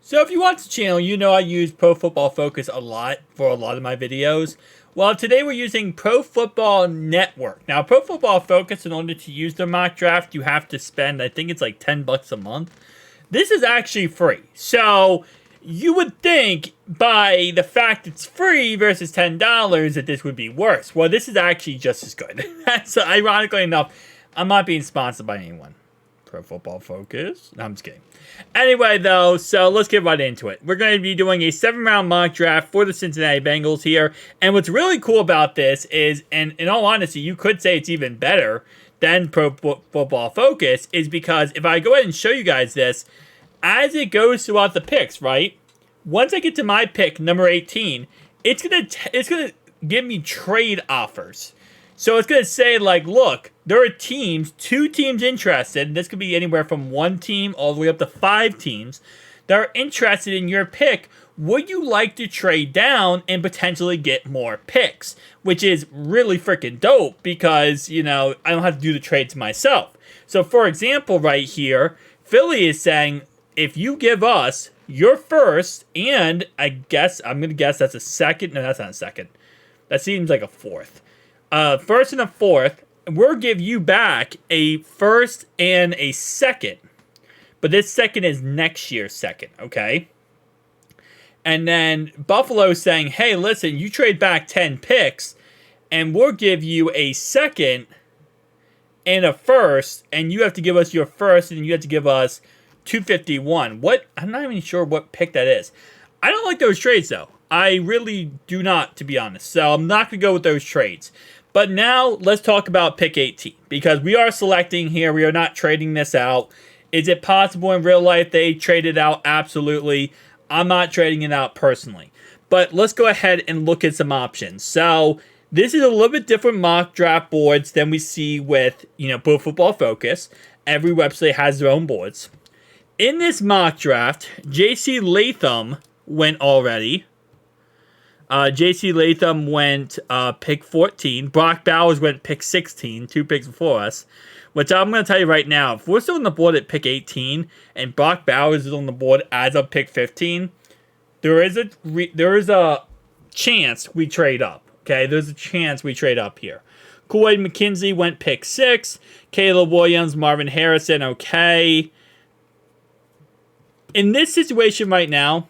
So if you watch the channel, you know I use Pro Football Focus a lot for a lot of my videos. Well, today we're using Pro Football Network. Now, Pro Football Focus, in order to use their mock draft, you have to spend, I think it's like $10 a month. This is actually free. So you would think by the fact it's free versus $10 that this would be worse. Well, this is actually just as good. So ironically enough, I'm not being sponsored by anyone. Pro Football Focus. No, I'm just kidding. Anyway, though, so let's get right into it. We're going to be doing a 7-round mock draft for the Cincinnati Bengals here. And what's really cool about this is, and in all honesty, you could say it's even better than Pro Football Focus, is because if I go ahead and show you guys this, as it goes throughout the picks, right? Once I get to my pick, number 18, it's gonna give me trade offers. So it's going to say, like, look, there are teams, 2 teams interested, and this could be anywhere from 1 team all the way up to 5 teams, that are interested in your pick. Would you like to trade down and potentially get more picks? Which is really freaking dope because, you know, I don't have to do the trades myself. So, for example, right here, Philly is saying, if you give us your first, and I'm going to guess that's a second. No, that's not a second. That seems like a fourth. First and a fourth, we'll give you back a first and a second. But this second is next year's second, okay? And then Buffalo's saying, hey, listen, you trade back 10 picks, and we'll give you a second and a first, and you have to give us your first, and you have to give us 251. I'm not even sure what pick that is. I don't like those trades, though. I really do not, to be honest. So I'm not going to go with those trades. But now let's talk about pick 18 because we are selecting here. We are not trading this out. Is it possible in real life they trade it out? Absolutely. I'm not trading it out personally. But let's go ahead and look at some options. So this is a little bit different mock draft boards than we see with, Pro Football Focus. Every website has their own boards. In this mock draft, J.C. Latham went already. J.C. Latham went pick 14. Brock Bowers went pick 16, 2 picks before us. Which I'm going to tell you right now, if we're still on the board at pick 18 and Brock Bowers is on the board as of pick 15, there is a chance we trade up. Okay, there's a chance we trade up here. Kool-Aid McKenzie went pick 6. Caleb Williams, Marvin Harrison, okay. In this situation right now,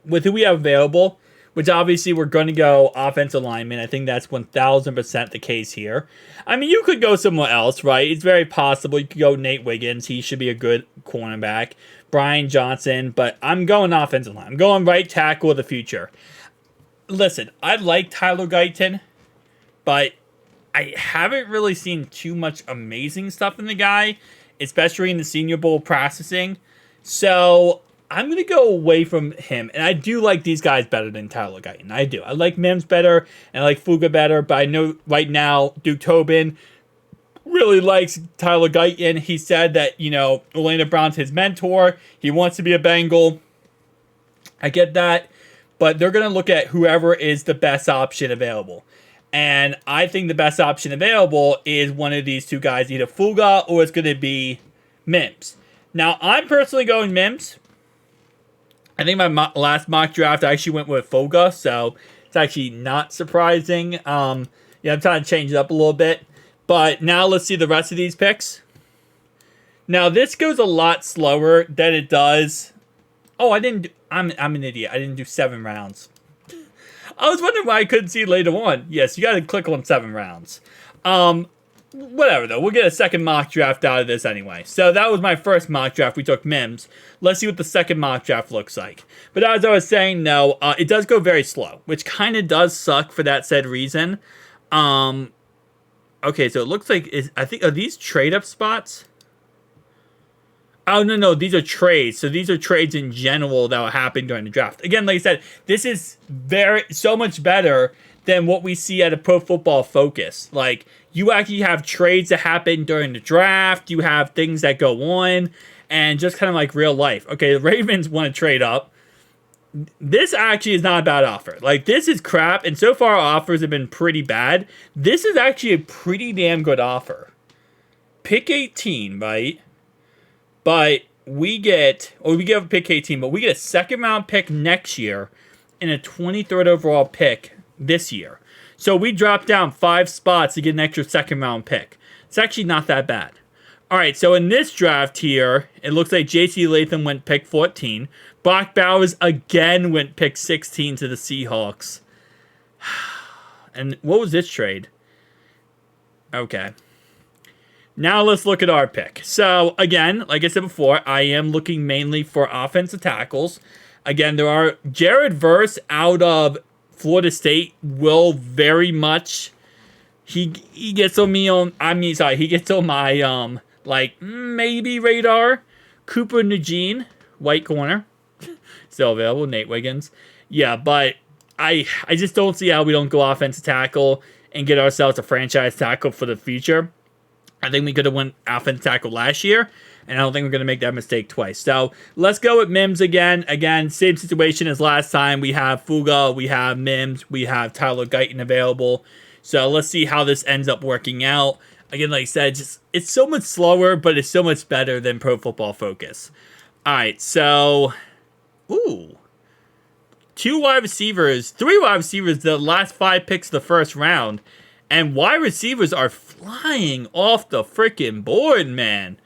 with who we have available, which obviously we're going to go offensive lineman. I think that's 1,000% the case here. I mean, you could go somewhere else, right? It's very possible. You could go Nate Wiggins. He should be a good cornerback. Brian Johnson. But I'm going offensive line. I'm going right tackle of the future. Listen, I like Tyler Guyton, but I haven't really seen too much amazing stuff in the guy, especially in the Senior Bowl processing. So I'm going to go away from him. And I do like these guys better than Tyler Guyton. I do. I like Mims better, and I like Fuga better. But I know right now Duke Tobin really likes Tyler Guyton. He said that, Orlando Brown's his mentor. He wants to be a Bengal. I get that. But they're going to look at whoever is the best option available. And I think the best option available is one of these 2 guys, either Fuga or it's going to be Mims. Now, I'm personally going Mims. I think my last mock draft I actually went with Fuga, so it's actually not surprising. I'm trying to change it up a little bit. But now let's see the rest of these picks. Now, this goes a lot slower than it does. Oh, I'm an idiot. I didn't do 7 rounds. I was wondering why I couldn't see later on. Yes, you got to click on 7 rounds. Whatever, though. We'll get a second mock draft out of this anyway. So that was my first mock draft. We took Mims. Let's see what the second mock draft looks like. But as I was saying, no, it does go very slow, which kind of does suck for that said reason. Okay, so it looks like, are these trade-up spots? Oh, no, these are trades. So these are trades in general that will happen during the draft. Again, like I said, this is so much better than what we see at a Pro Football Focus. Like, you actually have trades that happen during the draft. You have things that go on. And just kind of like real life. Okay, the Ravens want to trade up. This actually is not a bad offer. Like, this is crap. And so far, our offers have been pretty bad. This is actually a pretty damn good offer. Pick 18, right? But we get, or we give a pick 18, but we get a second round pick next year and a 23rd overall pick this year. So we drop down 5 spots to get an extra second round pick. It's actually not that bad. All right, so in this draft here, it looks like J.C. Latham went pick 14. Brock Bowers again went pick 16 to the Seahawks. And what was this trade? Okay. Now let's look at our pick. So, again, like I said before, I am looking mainly for offensive tackles. Again, there are Jared Verse out of Florida State will very much... He gets on me on... he gets on my, maybe radar. Cooper Nugent, white corner. Still available. Nate Wiggins. Yeah, but I just don't see how we don't go offensive tackle and get ourselves a franchise tackle for the future. I think we could have went offensive tackle last year, and I don't think we're going to make that mistake twice. So let's go with Mims again. Again, same situation as last time. We have Fuga, we have Mims, we have Tyler Guyton available. So let's see how this ends up working out. Again, like I said, it's so much slower, but it's so much better than Pro Football Focus. All right, so... Ooh. 3 wide receivers, the last 5 picks of the first round. And wide receivers are flying off the freaking board, man.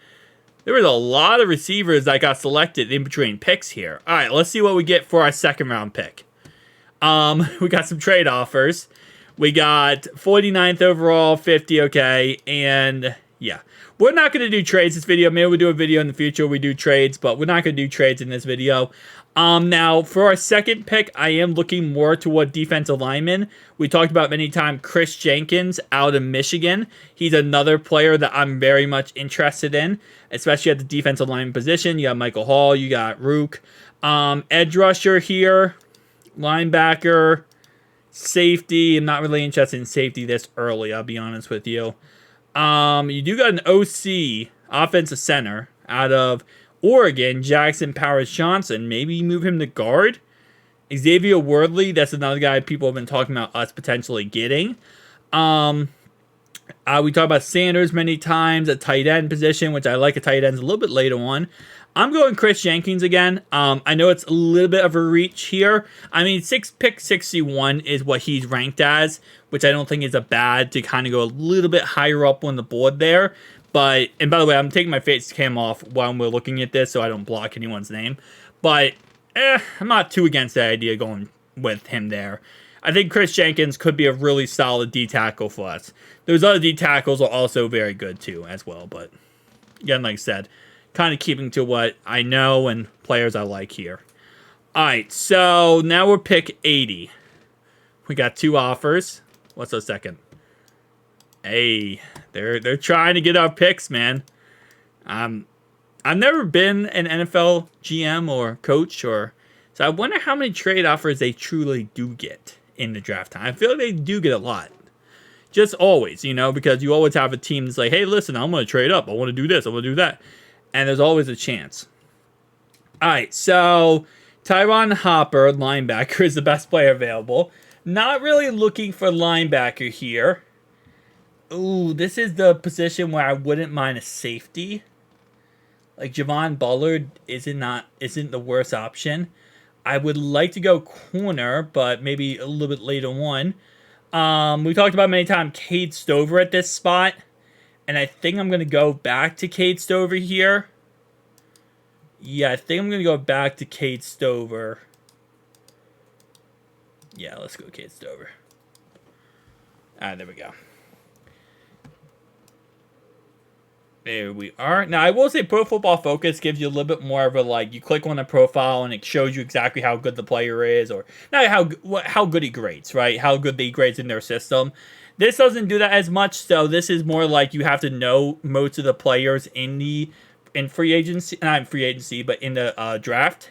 There was a lot of receivers that got selected in between picks here. All right, let's see what we get for our second round pick. We got some trade offers. We got 49th overall, 50, okay. And yeah, we're not going to do trades this video. Maybe we'll do a video in the future where we do trades, but we're not going to do trades in this video. Now, for our second pick, I am looking more toward defensive linemen. We talked about many times Chris Jenkins out of Michigan. He's another player that I'm very much interested in, especially at the defensive lineman position. You got Michael Hall, you got Rook. Edge rusher here, linebacker, safety. I'm not really interested in safety this early, I'll be honest with you. You do got an OC, offensive center, out of Oregon, Jackson Powers Johnson. Maybe you move him to guard. Xavier Wordley, that's another guy people have been talking about us potentially getting. We talked about Sanders many times, a tight end position, which I like a tight end a little bit later on. I'm going Chris Jenkins again. I know it's a little bit of a reach here. I mean, pick 61 is what he's ranked as, which I don't think is a bad to kind of go a little bit higher up on the board there. But, and by the way, I'm taking my face cam off while we're looking at this so I don't block anyone's name. But, I'm not too against the idea going with him there. I think Chris Jenkins could be a really solid D tackle for us. Those other D tackles are also very good too, as well. But, again, like I said, kind of keeping to what I know and players I like here. Alright, so now we're pick 80. We got 2 offers. What's the second? Hey, they're trying to get our picks, man. I've never been an NFL GM or coach, so I wonder how many trade offers they truly do get in the draft time. I feel like they do get a lot. Just always, because you always have a team that's like, hey, listen, I'm going to trade up. I want to do this. I want to do that. And there's always a chance. All right, so Tyron Hopper, linebacker, is the best player available. Not really looking for linebacker here. Ooh, this is the position where I wouldn't mind a safety. Like Javon Bullard isn't the worst option. I would like to go corner, but maybe a little bit later on. We talked about many times Cade Stover at this spot. And I think I'm going to go back to Cade Stover here. Yeah, I think I'm going to go back to Cade Stover. Yeah, let's go Cade Stover. Alright, there we go. There we are. Now, I will say Pro Football Focus gives you a little bit more of a, you click on the profile and it shows you exactly how good the player is, or not how good he grades, right? How good he grades in their system. This doesn't do that as much, so this is more like you have to know most of the players in free agency, not in free agency, but in the draft.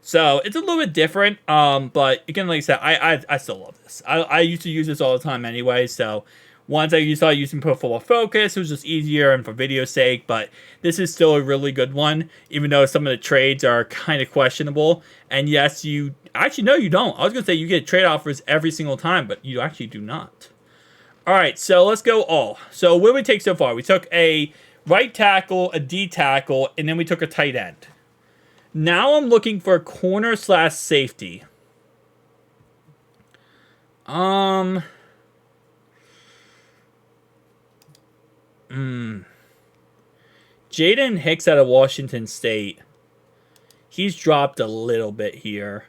So it's a little bit different, but again, like I said, I still love this. I used to use this all the time anyway, so once I started using Pro Football Focus, it was just easier and for video's sake, but this is still a really good one, even though some of the trades are kind of questionable. And yes, actually, no, you don't. I was going to say you get trade offers every single time, but you actually do not. All right, so let's go all. So what did we take so far? We took a right tackle, a D tackle, and then we took a tight end. Now I'm looking for a corner slash safety. Jaden Hicks out of Washington State. He's dropped a little bit here.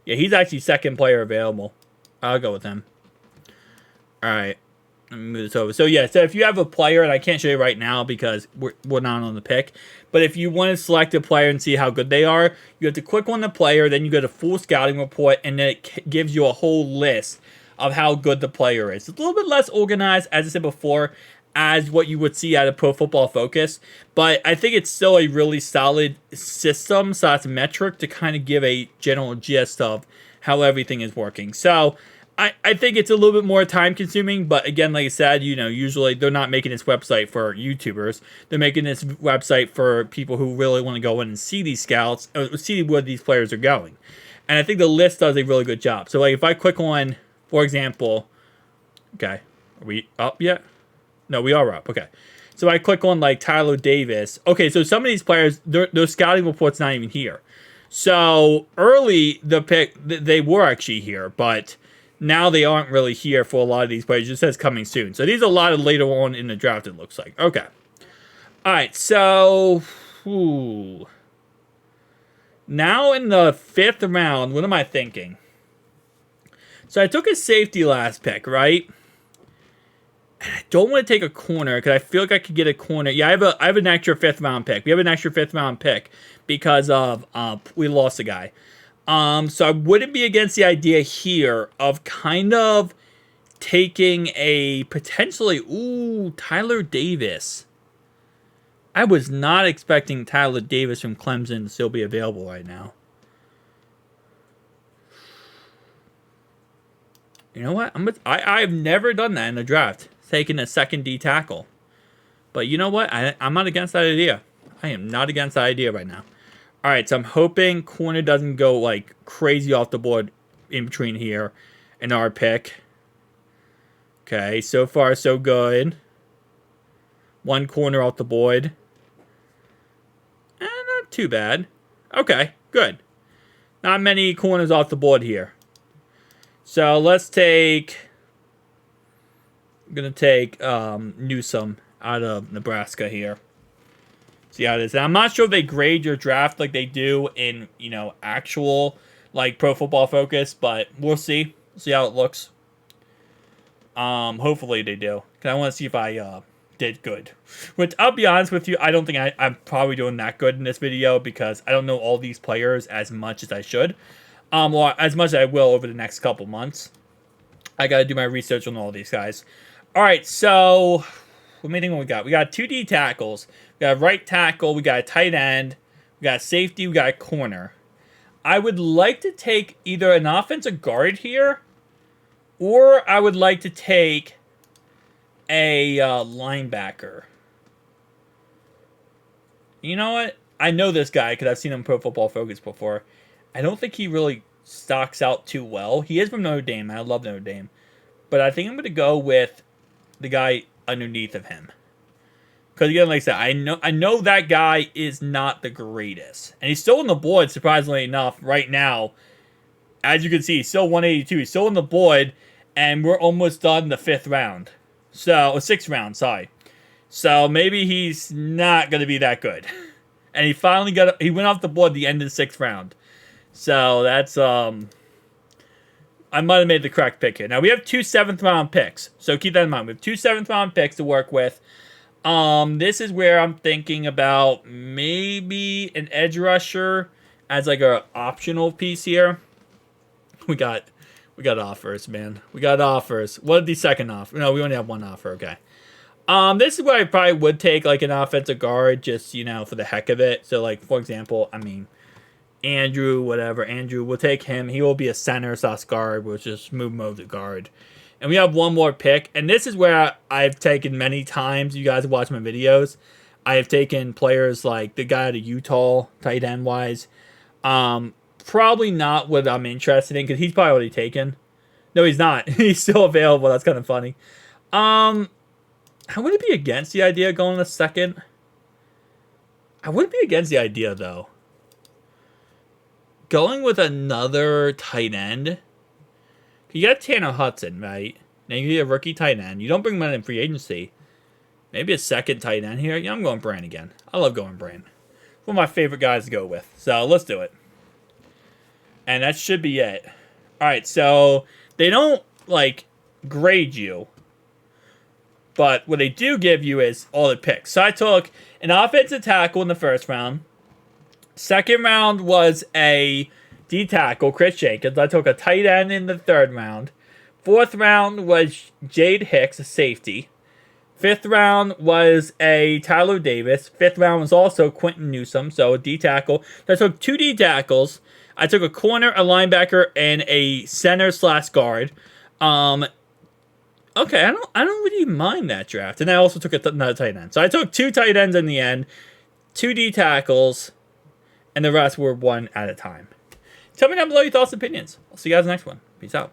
Yeah, he's actually second player available. I'll go with him. All right. Let me move this over. So, yeah, so if you have a player, and I can't show you right now because we're not on the pick, but if you want to select a player and see how good they are, you have to click on the player, then you go to full scouting report, and then it gives you a whole list of how good the player is. It's a little bit less organized, as I said before, as what you would see out of Pro Football Focus, but I think it's still a really solid system, so it's a metric to kind of give a general gist of how everything is working. So, I think it's a little bit more time consuming, but again, like I said, usually they're not making this website for YouTubers. They're making this website for people who really want to go in and see these scouts, see where these players are going. And I think the list does a really good job. So like if I click on, for example, okay, are we up yet? No, we are up. Okay. So I click on like Tyler Davis. Okay, so some of these players, their scouting report's not even here. So early the pick, they were actually here, but now they aren't really here for a lot of these players. It just says coming soon. So these are a lot of later on in the draft, it looks like. Okay. All right, so now in the 5th round, what am I thinking? So I took a safety last pick, right? I don't want to take a corner because I feel like I could get a corner. Yeah, I have an extra 5th round pick. We have an extra 5th round pick because of we lost a guy. So I wouldn't be against the idea here of kind of taking a potentially, Tyler Davis. I was not expecting Tyler Davis from Clemson to still be available right now. You know what? I've never done that in the draft, taking a second D tackle. But you know what? I'm not against that idea. I am not against that idea right now. All right, so I'm hoping corner doesn't go like crazy off the board in between here and our pick. Okay, so far so good. One corner off the board. Not too bad. Okay, good. Not many corners off the board here. So let's take... I'm going to take Newsome out of Nebraska here. See how it is. And I'm not sure if they grade your draft like they do in, actual, like, Pro Football Focus, but we'll see. We'll see how it looks. Hopefully they do. Because I want to see if I did good. Which, I'll be honest with you, I don't think I'm probably doing that good in this video because I don't know all these players as much as I should. Or as much as I will over the next couple months. I got to do my research on all these guys. All right, so... What many things we got? We got 2 D tackles. We got a right tackle. We got a tight end. We got a safety. We got a corner. I would like to take either an offensive guard here, or I would like to take a linebacker. You know what? I know this guy because I've seen him Pro Football Focus before. I don't think he really stocks out too well. He is from Notre Dame. I love Notre Dame. But I think I'm going to go with the guy underneath of him. Because again, like I said, I know that guy is not the greatest. And he's still on the board, surprisingly enough, right now. As you can see, he's still 182. He's still on the board, and we're almost done the 5th round. So, 6th round, sorry. So, maybe he's not going to be that good. And he finally he went off the board at the end of the 6th round. So, that's, I might have made the correct pick here. Now, we have 2 7th round picks. So, keep that in mind. We have 2 7th round picks to work with. This is where I'm thinking about maybe an edge rusher as like a optional piece here. We got offers, man. We got offers. What the second offer? No, we only have one offer. Okay. This is where I probably would take like an offensive guard, just for the heck of it. So like for example, Andrew, we'll take him. He will be a center / guard. We'll just move him over to guard. And we have one more pick. And this is where I've taken many times. You guys watch my videos. I have taken players like the guy out of Utah, tight end wise. Probably not what I'm interested in because he's probably already taken. No, he's not. He's still available. That's kind of funny. I wouldn't be against the idea of going a second. I wouldn't be against the idea, though. Going with another tight end. You got Tanner Hudson, right? Now you get a rookie tight end. You don't bring him in free agency. Maybe a second tight end here. Yeah, I'm going Brand again. I love going Brand. One of my favorite guys to go with. So let's do it. And that should be it. Alright, so they don't, like, grade you. But what they do give you is all the picks. So I took an offensive tackle in the first round. Second round was a D tackle, Chris Jenkins. I took a tight end in the third round. Fourth round was Jade Hicks, a safety. Fifth round was a Tyler Davis. Fifth round was also Quentin Newsome, so a D tackle. So I took 2 D tackles. I took a corner, a linebacker, and a center/guard. Okay, I don't really mind that draft. And I also took another tight end. So I took 2 tight ends in the end, 2 D tackles, and the rest were one at a time. Tell me down below your thoughts and opinions. I'll see you guys in the next one. Peace out.